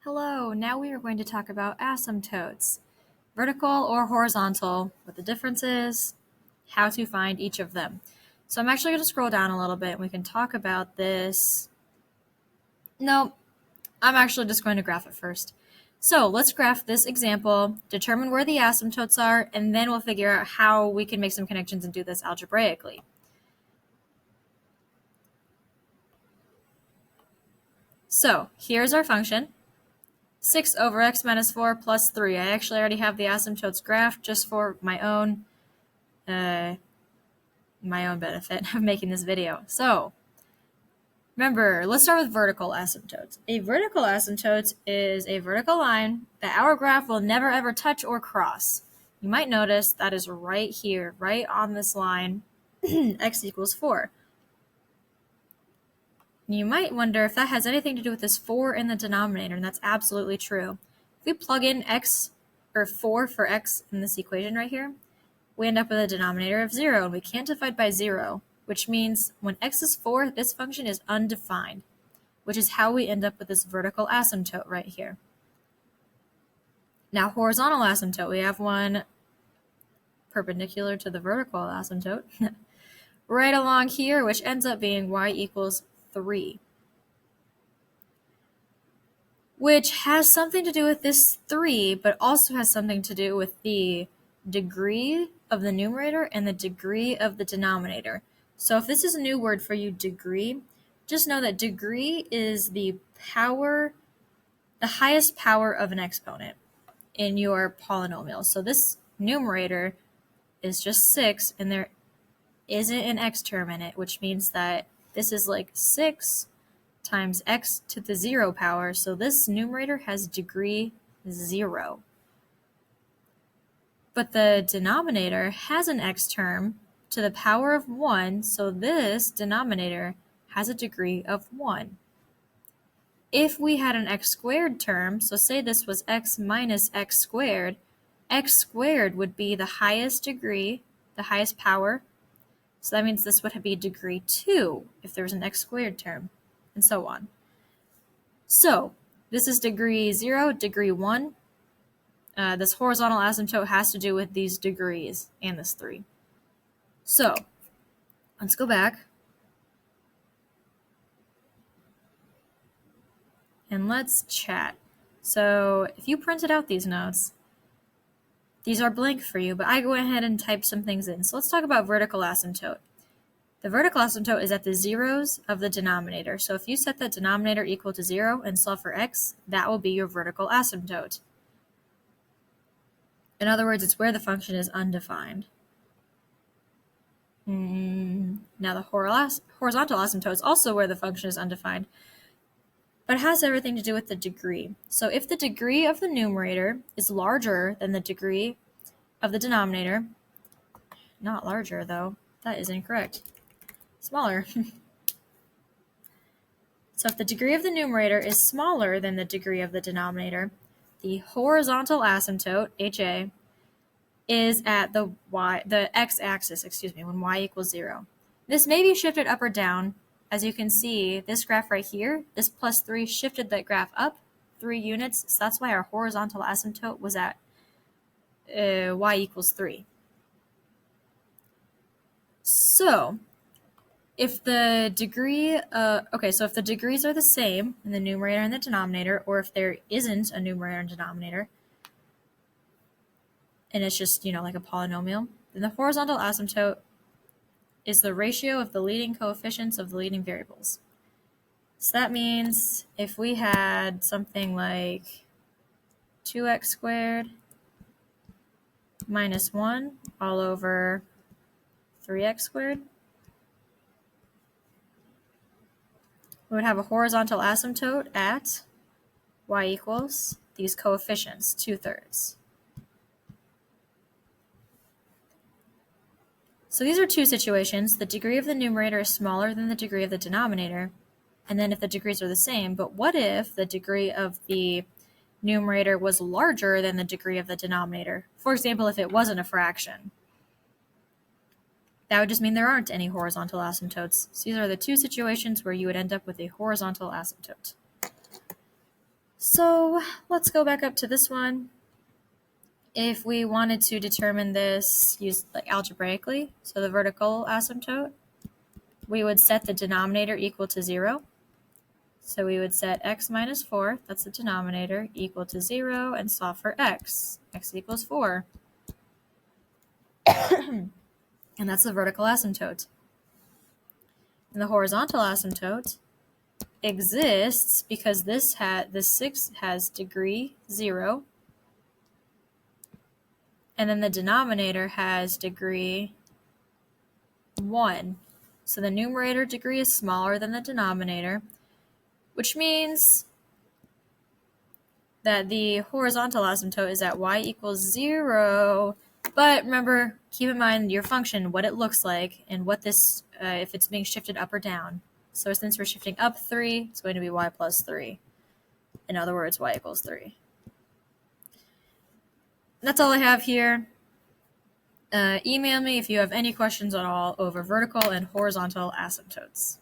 Hello, now we are going to talk about asymptotes, vertical or horizontal, what the difference is, how to find each of them. So I'm actually going to scroll down a little bit and we can talk about this. No, I'm actually just going to graph it first. So let's graph this example, determine where the asymptotes are, and then we'll figure out how we can make some connections and do this algebraically. So here's our function. 6 over x minus 4 plus 3. I actually already have the asymptotes graphed just for my own benefit of making this video. So remember, let's start with vertical asymptotes. A vertical asymptote is a vertical line that our graph will never ever touch or cross. You might notice that is right here, right on this line, x equals 4. You might wonder if that has anything to do with this 4 in the denominator, and that's absolutely true. If we plug in x, or 4 for x in this equation right here, we end up with a denominator of 0, and we can't divide by 0, which means when x is 4, this function is undefined, which is how we end up with this vertical asymptote right here. Now, horizontal asymptote, we have one perpendicular to the vertical asymptote right along here, which ends up being y equals 3. Which has something to do with this 3, but also has something to do with the degree of the numerator and the degree of the denominator. So if this is a new word for you, degree, just know that degree is the highest power of an exponent in your polynomial. So this numerator is just 6, and there isn't an x term in it, which means that this is like 6 times x to the 0 power, so this numerator has degree 0. But the denominator has an x term to the power of 1, so this denominator has a degree of 1. If we had an x squared term, so say this was x minus x squared would be the highest degree, the highest power, so that means this would be degree 2 if there was an x squared term, and so on. So this is degree 0, degree 1. This horizontal asymptote has to do with these degrees and this 3. So let's go back and let's chat. So if you printed out these notes, these are blank for you, but I go ahead and type some things in. So let's talk about vertical asymptote. The vertical asymptote is at the zeros of the denominator. So if you set the denominator equal to 0 and solve for x, that will be your vertical asymptote. In other words, it's where the function is undefined. Now the horizontal asymptote is also where the function is undefined, but it has everything to do with the degree. So if the degree of the numerator is larger than the degree of the denominator, not larger though, that is incorrect, smaller. So if the degree of the numerator is smaller than the degree of the denominator, the horizontal asymptote, HA, is at the x-axis, when y equals 0. This may be shifted up or down. As you can see, this graph right here, this plus 3 shifted that graph up 3 units, so that's why our horizontal asymptote was at y equals 3. So if the degree, if the degrees are the same in the numerator and the denominator, or if there isn't a numerator and denominator, and it's just, like a polynomial, then the horizontal asymptote is the ratio of the leading coefficients of the leading variables. So that means if we had something like 2x squared minus 1 all over 3x squared, we would have a horizontal asymptote at y equals these coefficients, 2/3. So these are two situations. The degree of the numerator is smaller than the degree of the denominator, and then if the degrees are the same. But what if the degree of the numerator was larger than the degree of the denominator? For example, if it wasn't a fraction. That would just mean there aren't any horizontal asymptotes. So these are the two situations where you would end up with a horizontal asymptote. So let's go back up to this one. If we wanted to determine this used like algebraically, so the vertical asymptote, we would set the denominator equal to 0. So we would set x minus 4, that's the denominator, equal to 0, and solve for x. X equals 4. And that's the vertical asymptote. And the horizontal asymptote exists because this 6 has degree 0, and then the denominator has degree 1. So the numerator degree is smaller than the denominator, which means that the horizontal asymptote is at y equals 0. But remember, keep in mind your function, what it looks like, and what this, if it's being shifted up or down. So since we're shifting up 3, it's going to be y plus 3. In other words, y equals 3. That's all I have here. Email me if you have any questions at all over vertical and horizontal asymptotes.